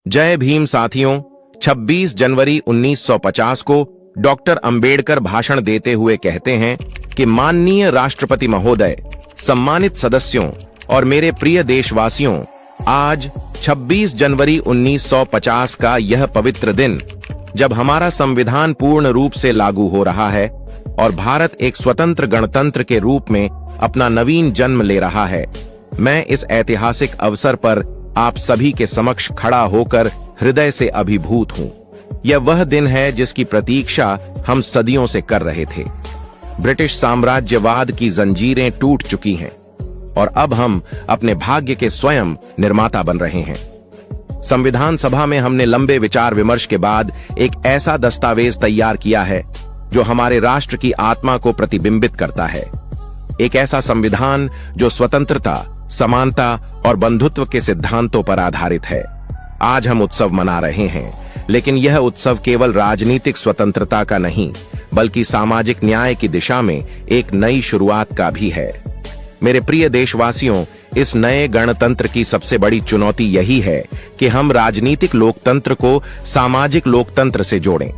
जय भीम साथियों। 26 जनवरी 1950 को डॉक्टर अंबेडकर भाषण देते हुए कहते हैं कि माननीय राष्ट्रपति महोदय, सम्मानित सदस्यों और मेरे प्रिय देशवासियों, आज 26 जनवरी 1950 का यह पवित्र दिन, जब हमारा संविधान पूर्ण रूप से लागू हो रहा है और भारत एक स्वतंत्र गणतंत्र के रूप में अपना नवीन जन्म ले रहा है, मैं इस ऐतिहासिक अवसर पर आप सभी के समक्ष खड़ा होकर हृदय से अभिभूत हूं। यह वह दिन है जिसकी प्रतीक्षा हम सदियों से कर रहे थे। ब्रिटिश साम्राज्यवाद की जंजीरें टूट चुकी हैं और अब हम अपने भाग्य के स्वयं निर्माता बन रहे हैं। संविधान सभा में हमने लंबे विचार विमर्श के बाद एक ऐसा दस्तावेज तैयार किया है जो हमारे राष्ट्र की आत्मा को प्रतिबिंबित करता है। एक ऐसा संविधान जो स्वतंत्रता, समानता और बंधुत्व के सिद्धांतों पर आधारित है। आज हम उत्सव मना रहे हैं, लेकिन यह उत्सव केवल राजनीतिक स्वतंत्रता का नहीं, बल्कि सामाजिक न्याय की दिशा में एक नई शुरुआत का भी है। मेरे प्रिय देशवासियों, इस नए गणतंत्र की सबसे बड़ी चुनौती यही है कि हम राजनीतिक लोकतंत्र को सामाजिक लोकतंत्र से जोड़ें।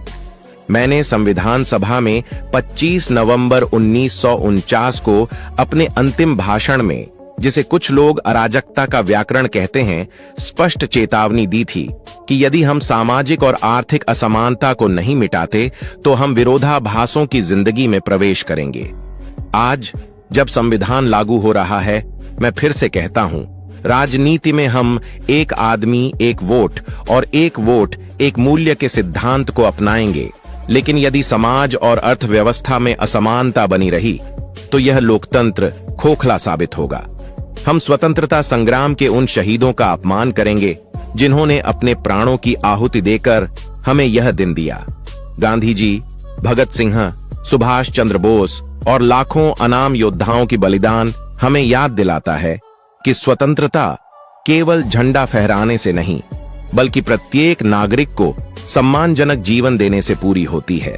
मैंने संविधान सभा में 25 नवंबर 1949 को अपने अंतिम भाषण में, जिसे कुछ लोग अराजकता का व्याकरण कहते हैं, स्पष्ट चेतावनी दी थी कि यदि हम सामाजिक और आर्थिक असमानता को नहीं मिटाते तो हम विरोधाभासों की जिंदगी में प्रवेश करेंगे। आज जब संविधान लागू हो रहा है, मैं फिर से कहता हूं, राजनीति में हम एक आदमी एक वोट और एक वोट एक मूल्य के सिद्धांत को अपनाएंगे, लेकिन यदि समाज और अर्थव्यवस्था में असमानता बनी रही तो यह लोकतंत्र खोखला साबित होगा। हम स्वतंत्रता संग्राम के उन शहीदों का अपमान करेंगे जिन्होंने अपने प्राणों की आहुति देकर हमें यह दिन दिया। गांधी जी, भगत सिंह, सुभाष चंद्र बोस और लाखों अनाम योद्धाओं की बलिदान हमें याद दिलाता है कि स्वतंत्रता केवल झंडा फहराने से नहीं, बल्कि प्रत्येक नागरिक को सम्मानजनक जीवन देने से पूरी होती है।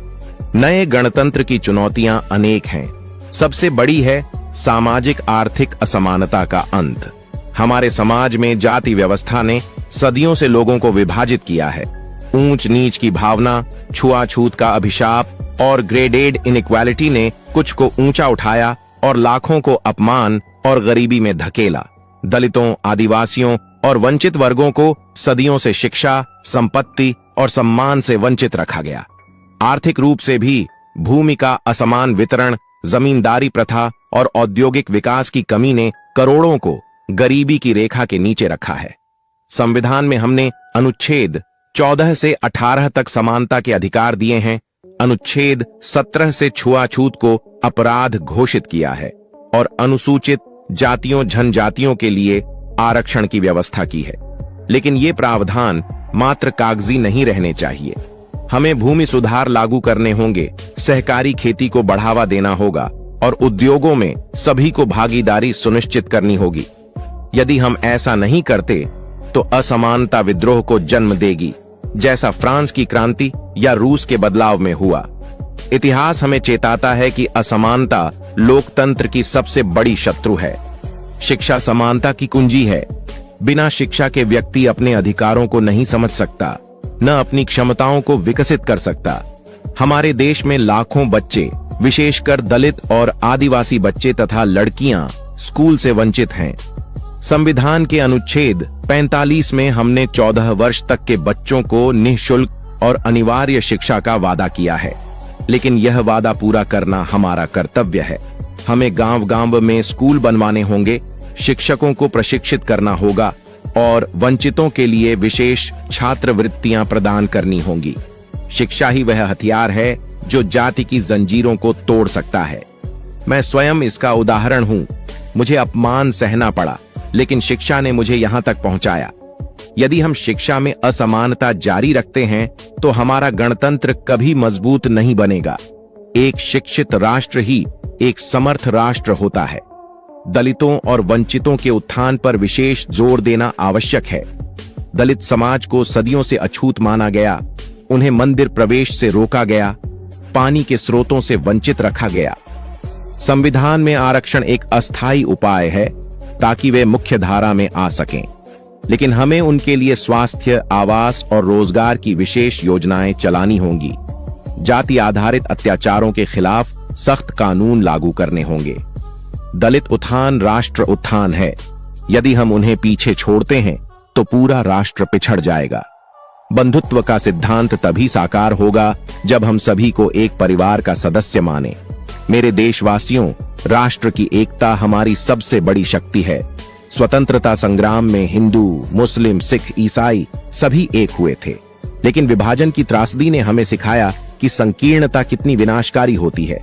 नए गणतंत्र की चुनौतियां अनेक हैं। सबसे बड़ी है सामाजिक आर्थिक असमानता का अंत। हमारे समाज में जाति व्यवस्था ने सदियों से लोगों को विभाजित किया है। ऊंच नीच की भावना, छुआछूत का अभिशाप और ग्रेडेड इनइक्वालिटी ने कुछ को ऊंचा उठाया और लाखों को अपमान और गरीबी में धकेला। दलितों, आदिवासियों और वंचित वर्गों को सदियों से शिक्षा, संपत्ति और सम्मान से वंचित रखा गया। आर्थिक रूप से भी भूमि का असमान वितरण, जमींदारी प्रथा और औद्योगिक विकास की कमी ने करोड़ों को गरीबी की रेखा के नीचे रखा है। संविधान में हमने अनुच्छेद 14 से 18 तक समानता के अधिकार दिए हैं। अनुच्छेद 17 से छुआछूत को अपराध घोषित किया है और अनुसूचित जातियों, जनजातियों के लिए आरक्षण की व्यवस्था की है। लेकिन ये प्रावधान मात्र कागजी नहीं रहने चाहिए। हमें भूमि सुधार लागू करने होंगे, सहकारी खेती को बढ़ावा देना होगा और उद्योगों में सभी को भागीदारी सुनिश्चित करनी होगी। यदि हम ऐसा नहीं करते तो असमानता विद्रोह को जन्म देगी, जैसा फ्रांस की क्रांति या रूस के बदलाव में हुआ। इतिहास हमें चेताता है कि असमानता लोकतंत्र की सबसे बड़ी शत्रु है। शिक्षा समानता की कुंजी है। बिना शिक्षा के व्यक्ति अपने अधिकारों को नहीं समझ सकता, न अपनी क्षमताओं को विकसित कर सकता। हमारे देश में लाखों बच्चे, विशेषकर दलित और आदिवासी बच्चे तथा लड़कियां स्कूल से वंचित हैं। संविधान के अनुच्छेद 45 में हमने 14 वर्ष तक के बच्चों को निःशुल्क और अनिवार्य शिक्षा का वादा किया है, लेकिन यह वादा पूरा करना हमारा कर्तव्य है। हमें गांव-गांव में स्कूल बनवाने होंगे, शिक्षकों को प्रशिक्षित करना होगा और वंचितों के लिए विशेष छात्रवृत्तियां प्रदान करनी होंगी। शिक्षा ही वह हथियार है जो जाति की जंजीरों को तोड़ सकता है। मैं स्वयं इसका उदाहरण हूं। मुझे अपमान सहना पड़ा, लेकिन शिक्षा ने मुझे यहां तक पहुंचाया। यदि हम शिक्षा में असमानता जारी रखते हैं तो हमारा गणतंत्र कभी मजबूत नहीं बनेगा। एक शिक्षित राष्ट्र ही एक समर्थ राष्ट्र होता है। दलितों और वंचितों के उत्थान पर विशेष जोर देना आवश्यक है। दलित समाज को सदियों से अछूत माना गया। उन्हें मंदिर प्रवेश से रोका गया, पानी के स्रोतों से वंचित रखा गया। संविधान में आरक्षण एक अस्थायी उपाय है ताकि वे मुख्य धारा में आ सकें। लेकिन हमें उनके लिए स्वास्थ्य, आवास और रोजगार की विशेष योजनाएं चलानी होंगी। जाति आधारित अत्याचारों के खिलाफ सख्त कानून लागू करने होंगे। दलित उत्थान राष्ट्र उत्थान है। यदि हम उन्हें पीछे छोड़ते हैं तो पूरा राष्ट्र पिछड़ जाएगा। बंधुत्व का सिद्धांत तभी साकार होगा जब हम सभी को एक परिवार का सदस्य माने। मेरे देशवासियों, राष्ट्र की एकता हमारी सबसे बड़ी शक्ति है। स्वतंत्रता संग्राम में हिंदू, मुस्लिम, सिख, ईसाई सभी एक हुए थे, लेकिन विभाजन की त्रासदी ने हमें सिखाया कि संकीर्णता कितनी विनाशकारी होती है।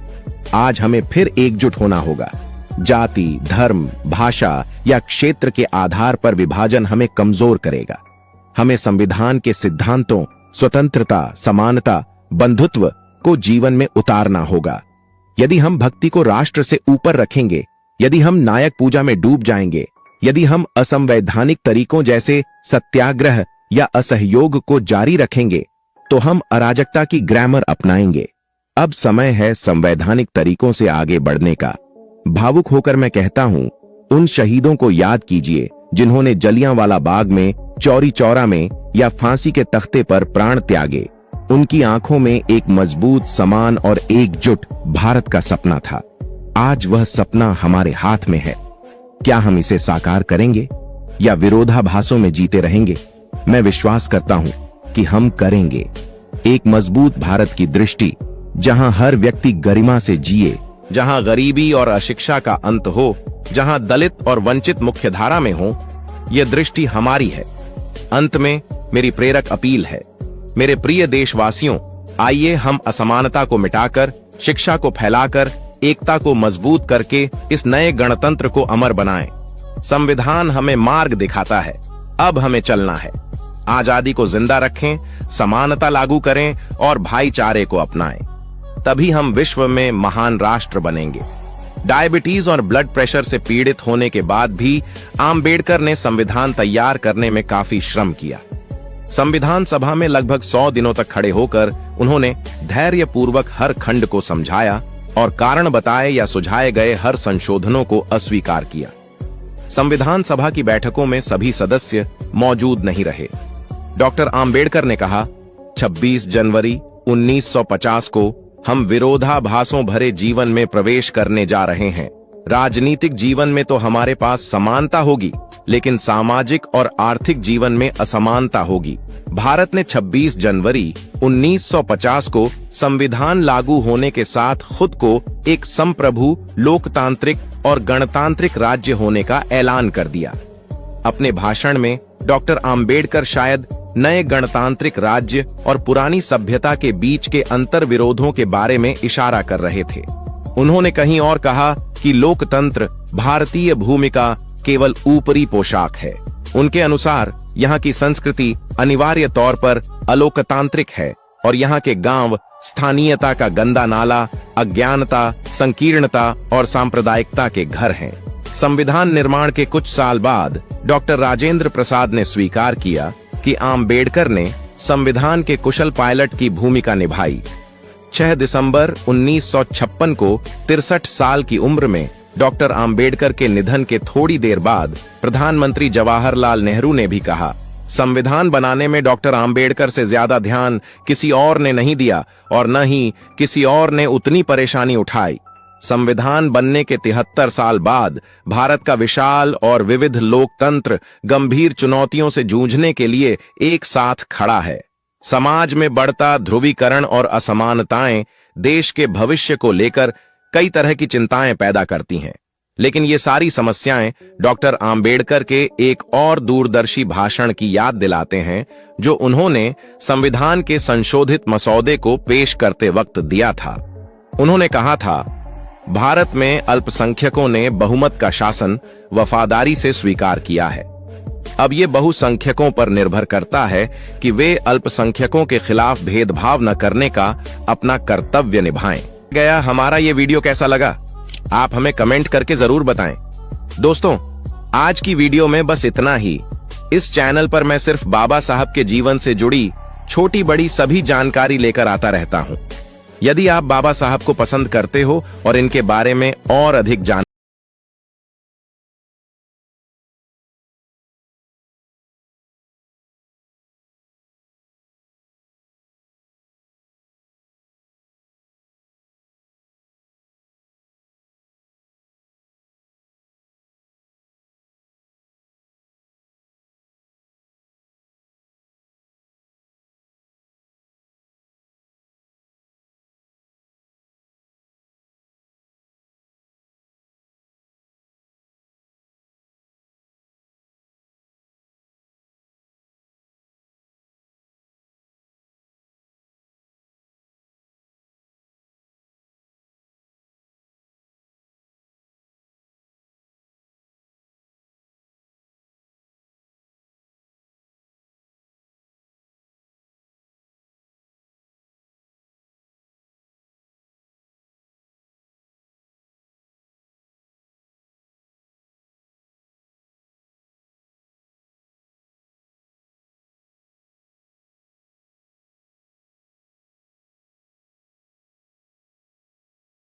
आज हमें फिर एकजुट होना होगा। जाति, धर्म, भाषा या क्षेत्र के आधार पर विभाजन हमें कमजोर करेगा। हमें संविधान के सिद्धांतों स्वतंत्रता, समानता, बंधुत्व को जीवन में उतारना होगा। यदि हम भक्ति को राष्ट्र से ऊपर रखेंगे, यदि हम नायक पूजा में डूब जाएंगे, यदि हम असंवैधानिक तरीकों जैसे सत्याग्रह या असहयोग को जारी रखेंगे, तो हम अराजकता की ग्रामर अपनाएंगे। अब समय है संवैधानिक तरीकों से आगे बढ़ने का। भावुक होकर मैं कहता हूं, उन शहीदों को याद कीजिए जिन्होंने जलियांवाला बाग में, चौरी चौरा में या फांसी के तख्ते पर प्राण त्यागे। उनकी आंखों में एक मजबूत, समान और एकजुट भारत का सपना था। आज वह सपना हमारे हाथ में है। क्या हम इसे साकार करेंगे या विरोधाभासों में जीते रहेंगे? मैं विश्वास करता हूं कि हम करेंगे। एक मजबूत भारत की दृष्टि, जहां हर व्यक्ति गरिमा से जिए, जहां गरीबी और अशिक्षा का अंत हो, जहां दलित और वंचित मुख्यधारा में हो, यह दृष्टि हमारी है। अंत में मेरी प्रेरक अपील है, मेरे प्रिय देशवासियों, आइए हम असमानता को मिटाकर, शिक्षा को फैलाकर, एकता को मजबूत करके इस नए गणतंत्र को अमर बनाएं। संविधान हमें मार्ग दिखाता है, अब हमें चलना है। आजादी को जिंदा रखें, समानता लागू करें और भाईचारे को अपनाएं। तभी हम विश्व में महान राष्ट्र बनेंगे। डायबिटीज और ब्लड प्रेशर से पीड़ित होने के बाद भी आम्बेडकर ने संविधान तैयार करने में काफी श्रम किया। संविधान सभा में लगभग 100 दिनों तक खड़े होकर उन्होंने धैर्यपूर्वक हर खंड को समझाया और कारण बताए या सुझाए गए हर संशोधनों को अस्वीकार किया। संविधान सभा की बैठकों में सभी सदस्य मौजूद नहीं रहे। डॉक्टर आम्बेडकर ने कहा, 26 जनवरी 1950 को हम विरोधाभासों भरे जीवन में प्रवेश करने जा रहे हैं। राजनीतिक जीवन में तो हमारे पास समानता होगी, लेकिन सामाजिक और आर्थिक जीवन में असमानता होगी। भारत ने 26 जनवरी 1950 को संविधान लागू होने के साथ खुद को एक संप्रभु, लोकतांत्रिक और गणतांत्रिक राज्य होने का ऐलान कर दिया। अपने भाषण में डॉक्टर आम्बेडकर शायद नए गणतांत्रिक राज्य और पुरानी सभ्यता के बीच के अंतर विरोधों के बारे में इशारा कर रहे थे। उन्होंने कहीं और कहा कि लोकतंत्र भारतीय भूमिका केवल ऊपरी पोशाक है। उनके अनुसार यहाँ की संस्कृति अनिवार्य तौर पर अलोकतांत्रिक है और यहाँ के गांव स्थानीयता का गंदा नाला, अज्ञानता, संकीर्णता और सांप्रदायिकता के घर हैं। संविधान निर्माण के कुछ साल बाद डॉक्टर राजेंद्र प्रसाद ने स्वीकार किया कि आम्बेडकर ने संविधान के कुशल पायलट की भूमिका निभाई। 6 दिसंबर 1956 को 63 साल की उम्र में डॉक्टर आम्बेडकर के निधन के थोड़ी देर बाद प्रधानमंत्री जवाहरलाल नेहरू ने भी कहा, संविधान बनाने में डॉक्टर आम्बेडकर से ज्यादा ध्यान किसी और ने नहीं दिया और न ही किसी और ने उतनी परेशानी उठाई। संविधान बनने के 73 साल बाद भारत का विशाल और विविध लोकतंत्र गंभीर चुनौतियों से जूझने के लिए एक साथ खड़ा है। समाज में बढ़ता ध्रुवीकरण और असमानताएं देश के भविष्य को लेकर कई तरह की चिंताएं पैदा करती हैं, लेकिन ये सारी समस्याएं डॉक्टर आम्बेडकर के एक और दूरदर्शी भाषण की याद दिलाते हैं, जो उन्होंने संविधान के संशोधित मसौदे को पेश करते वक्त दिया था। उन्होंने कहा था, भारत में अल्पसंख्यकों ने बहुमत का शासन वफादारी से स्वीकार किया है। अब ये बहुसंख्यकों पर निर्भर करता है कि वे अल्पसंख्यकों के खिलाफ भेदभाव न करने का अपना कर्तव्य निभाएं। गया हमारा ये वीडियो कैसा लगा, आप हमें कमेंट करके जरूर बताएं। दोस्तों, आज की वीडियो में बस इतना ही। इस चैनल पर मैं सिर्फ बाबा साहब के जीवन से जुड़ी छोटी बड़ी सभी जानकारी लेकर आता रहता हूं। यदि आप बाबा साहब को पसंद करते हो और इनके बारे में और अधिक जान